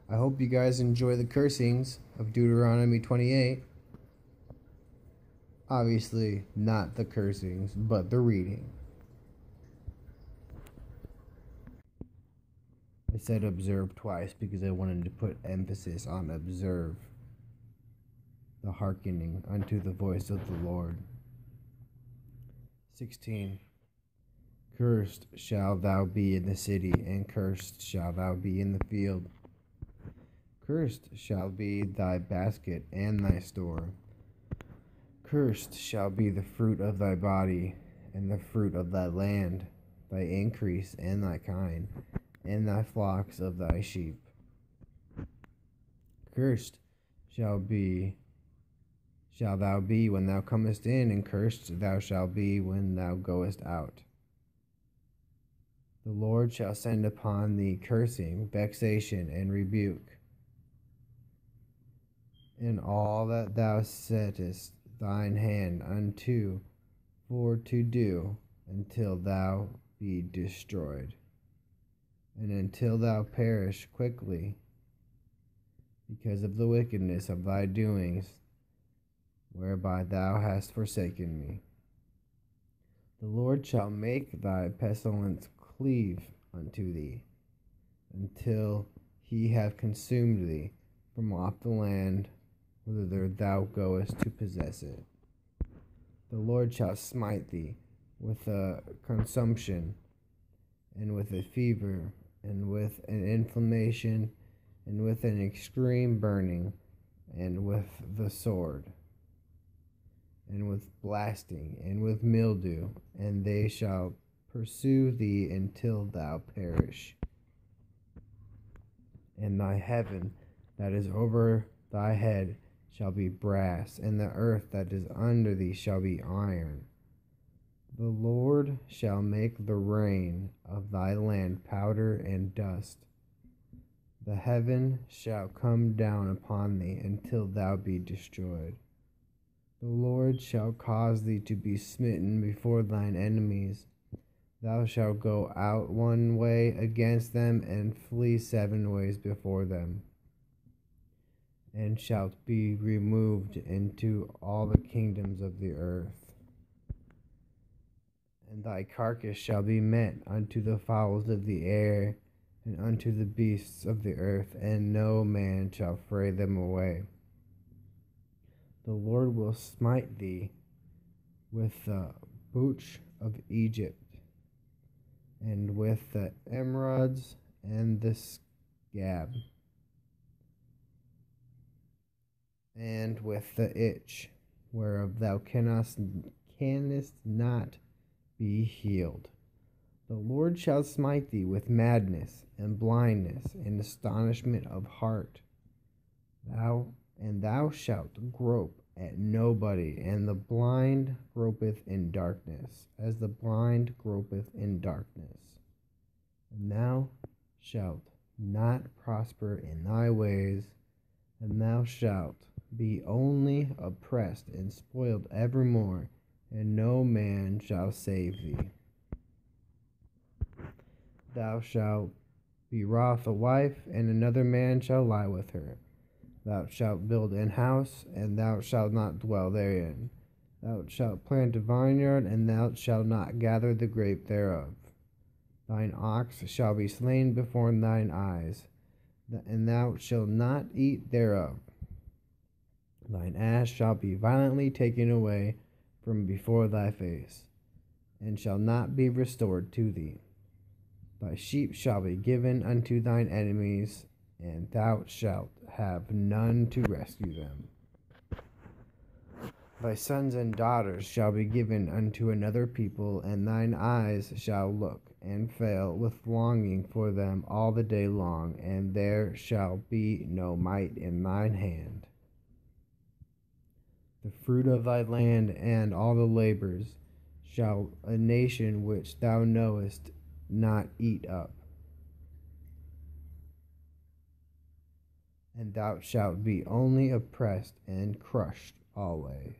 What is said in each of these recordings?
I hope you guys enjoy the cursings of Deuteronomy 28. Obviously, not the cursings, but the reading. I said observe twice because I wanted to put emphasis on observe, the hearkening unto the voice of the Lord. 16. Cursed shalt thou be in the city, and cursed shalt thou be in the field. Cursed shall be thy basket and thy store. Cursed shall be the fruit of thy body, and the fruit of thy land, thy increase and thy kine, and thy flocks of thy sheep. Cursed shalt thou be when thou comest in, and cursed thou shalt be when thou goest out. The Lord shall send upon thee cursing, vexation, and rebuke, in all that thou settest thine hand unto for to do, until thou be destroyed, and until thou perish quickly, because of the wickedness of thy doings, whereby thou hast forsaken me. The Lord shall make thy pestilence cleave unto thee, until he have consumed thee from off the land whither thou goest to possess it. The Lord shall smite thee with a consumption, and with a fever, and with an inflammation, and with an extreme burning, and with the sword, and with blasting, and with mildew, and they shall pursue thee until thou perish. And thy heaven that is over thy head shall be brass, and the earth that is under thee shall be iron. The Lord shall make the rain of thy land powder and dust. The heaven shall come down upon thee until thou be destroyed. The Lord shall cause thee to be smitten before thine enemies. Thou shalt go out one way against them, and flee 7 ways before them, and shalt be removed into all the kingdoms of the earth. And thy carcass shall be met unto the fowls of the air, and unto the beasts of the earth, and no man shall fray them away. The Lord will smite thee with the booch of Egypt, and with the emerods and the scab, and with the itch, whereof thou canst not be healed. The Lord shall smite thee with madness, and blindness, and astonishment of heart. Thou shalt grope at nobody, and the blind gropeth in darkness, as the blind gropeth in darkness. And thou shalt not prosper in thy ways, and thou shalt be only oppressed and spoiled evermore, and no man shall save thee. Thou shalt betroth a wife, and another man shall lie with her. Thou shalt build an house, and thou shalt not dwell therein. Thou shalt plant a vineyard, and thou shalt not gather the grape thereof. Thine ox shall be slain before thine eyes, and thou shalt not eat thereof. Thine ass shall be violently taken away from before thy face, and shall not be restored to thee. Thy sheep shall be given unto thine enemies, and thou shalt have none to rescue them. Thy sons and daughters shall be given unto another people, and thine eyes shall look and fail with longing for them all the day long, and there shall be no might in thine hand. The fruit of thy land and all the labors shall a nation which thou knowest not eat up, and thou shalt be only oppressed and crushed always,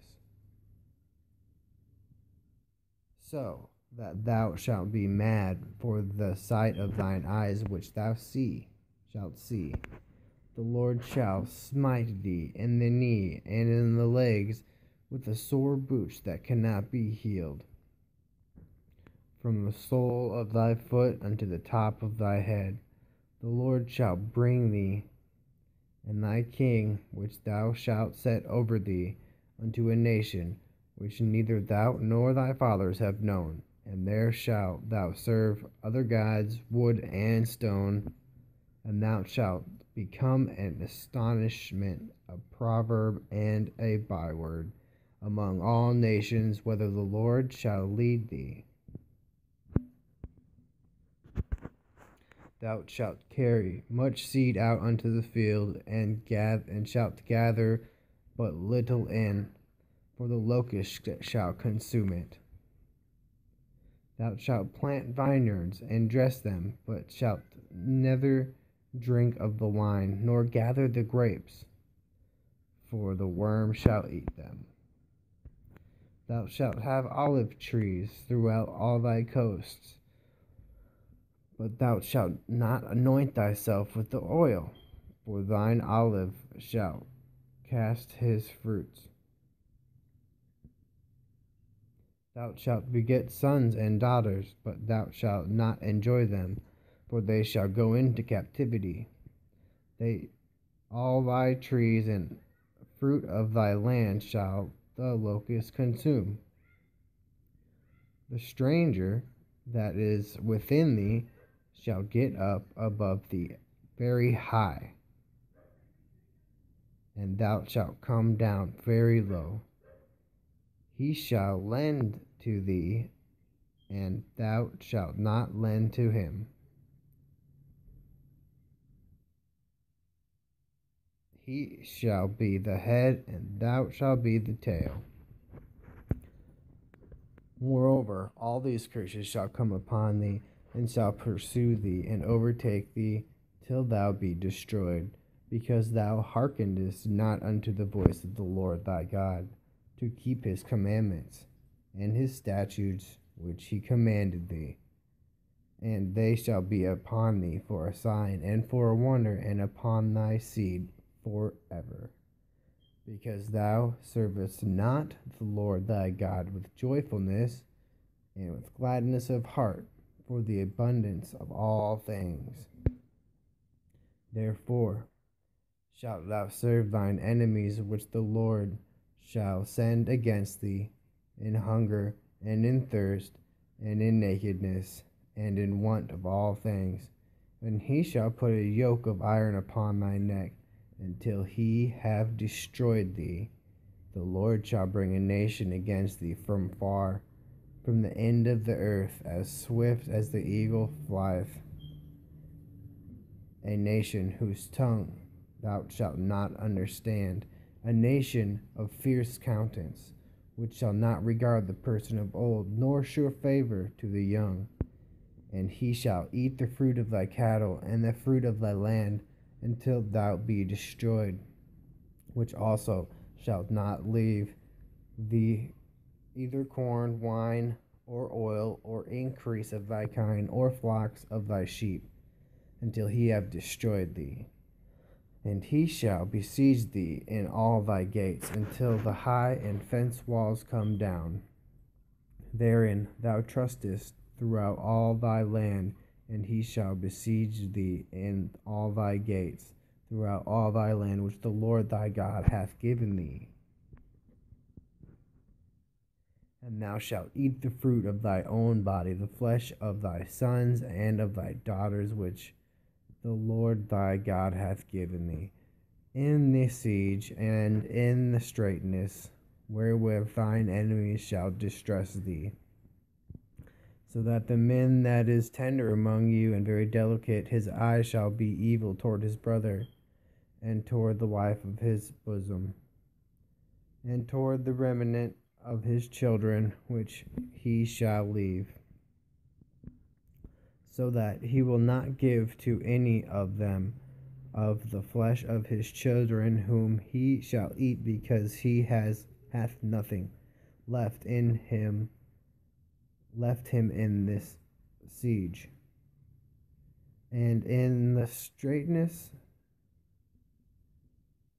so that thou shalt be mad for the sight of thine eyes which thou shalt see. The Lord shall smite thee in the knee and in the legs with a sore boots that cannot be healed. From the sole of thy foot unto the top of thy head, the Lord shall bring thee and thy king, which thou shalt set over thee, unto a nation which neither thou nor thy fathers have known, and there shalt thou serve other gods, wood and stone, and thou shalt become an astonishment, a proverb, and a byword among all nations, whither the Lord shall lead thee. Thou shalt carry much seed out unto the field, and shalt gather but little in, for the locust shall consume it. Thou shalt plant vineyards and dress them, but shalt neither drink of the wine, nor gather the grapes, for the worm shall eat them. Thou shalt have olive trees throughout all thy coasts, but thou shalt not anoint thyself with the oil, for thine olive shall cast his fruits. Thou shalt beget sons and daughters, but thou shalt not enjoy them, for they shall go into captivity. All thy trees and fruit of thy land shall the locust consume. The stranger that is within thee shall get up above thee very high, and thou shalt come down very low. He shall lend to thee, and thou shalt not lend to him. He shall be the head, and thou shalt be the tail. Moreover, all these curses shall come upon thee, and shall pursue thee, and overtake thee, till thou be destroyed, because thou hearkenedst not unto the voice of the Lord thy God, to keep his commandments, and his statutes, which he commanded thee. And they shall be upon thee for a sign, and for a wonder, and upon thy seed forever. Because thou servest not the Lord thy God with joyfulness and with gladness of heart, for the abundance of all things. Therefore shalt thou serve thine enemies, which the Lord shall send against thee, in hunger, and in thirst, and in nakedness, and in want of all things. And he shall put a yoke of iron upon thy neck, until he have destroyed thee. The Lord shall bring a nation against thee from far, from the end of the earth, as swift as the eagle flieth. A nation whose tongue thou shalt not understand, a nation of fierce countenance, which shall not regard the person of old, nor show favor to the young. And he shall eat the fruit of thy cattle, and the fruit of thy land, until thou be destroyed, which also shalt not leave thee either corn, wine, or oil, or increase of thy kind, or flocks of thy sheep, until he have destroyed thee. And he shall besiege thee in all thy gates, until the high and fenced walls come down. Therein thou trustest throughout all thy land, and he shall besiege thee in all thy gates, throughout all thy land which the Lord thy God hath given thee. And thou shalt eat the fruit of thy own body, the flesh of thy sons and of thy daughters, which the Lord thy God hath given thee, in the siege and in the straitness, wherewith thine enemies shall distress thee. So that the man that is tender among you and very delicate, his eye shall be evil toward his brother, and toward the wife of his bosom, and toward the remnant of his children which he shall leave, so that he will not give to any of them of the flesh of his children whom he shall eat, because he hath nothing left him in this siege. And in the straitness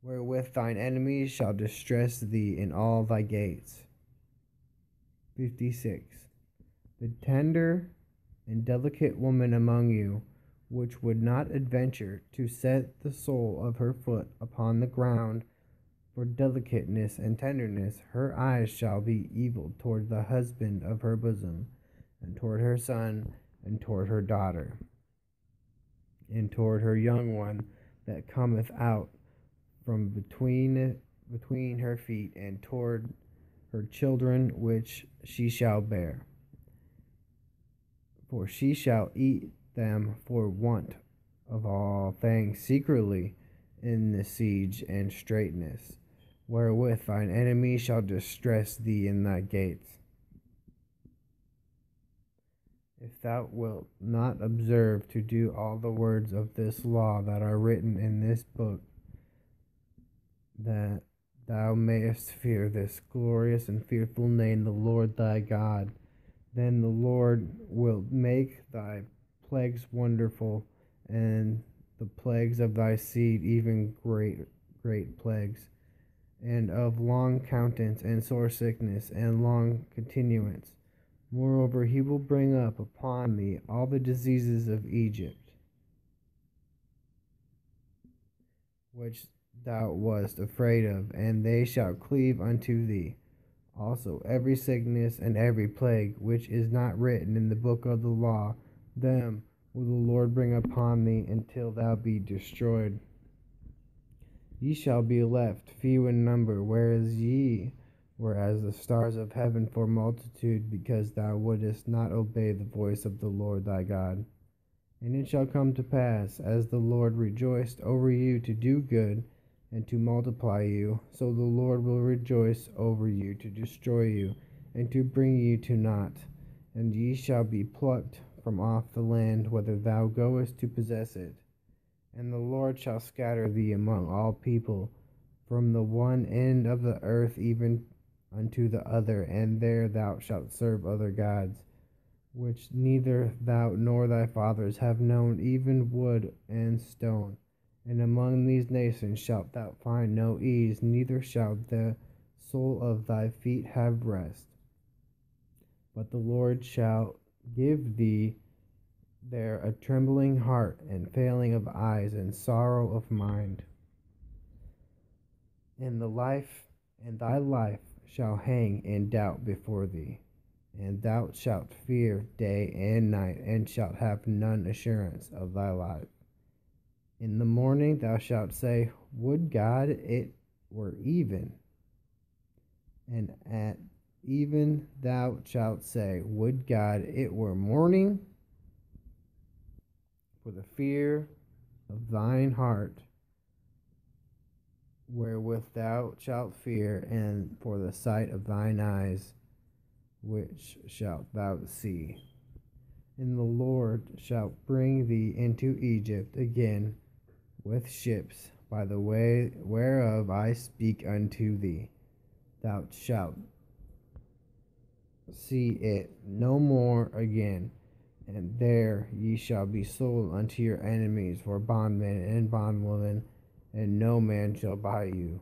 wherewith thine enemies shall distress thee in all thy gates. 56. The tender and delicate woman among you, which would not adventure to set the sole of her foot upon the ground for delicateness and tenderness, her eyes shall be evil toward the husband of her bosom, and toward her son, and toward her daughter, and toward her young one that cometh out from between her feet, and toward her children which she shall bear. For she shall eat them for want of all things secretly in the siege and straitness, wherewith thine enemy shall distress thee in thy gates. If thou wilt not observe to do all the words of this law that are written in this book, that thou mayest fear this glorious and fearful name, the Lord thy God, then the Lord will make thy plagues wonderful, and the plagues of thy seed even great plagues, and of long countenance, and sore sickness, and long continuance. Moreover, he will bring up upon thee all the diseases of Egypt, which thou wast afraid of, and they shall cleave unto thee. Also every sickness and every plague which is not written in the book of the law, them will the Lord bring upon thee until thou be destroyed. Ye shall be left few in number, whereas ye were as the stars of heaven for multitude, because thou wouldest not obey the voice of the Lord thy God. And it shall come to pass, as the Lord rejoiced over you to do good and to multiply you, so the Lord will rejoice over you to destroy you and to bring you to naught. And ye shall be plucked from off the land whither thou goest to possess it. And the Lord shall scatter thee among all people, from the one end of the earth even unto the other, and there thou shalt serve other gods, which neither thou nor thy fathers have known, even wood and stone. And among these nations shalt thou find no ease, neither shall the sole of thy feet have rest. But the Lord shall give thee there a trembling heart, and failing of eyes, and sorrow of mind. And thy life shall hang in doubt before thee, and thou shalt fear day and night, and shalt have none assurance of thy life. In the morning thou shalt say, Would God it were even. And at even thou shalt say, Would God it were morning. For the fear of thine heart, wherewith thou shalt fear, and for the sight of thine eyes, which shalt thou see. And the Lord shall bring thee into Egypt again with ships, by the way whereof I speak unto thee. Thou shalt see it no more again, and there ye shall be sold unto your enemies for bondmen and bondwomen, and no man shall buy you.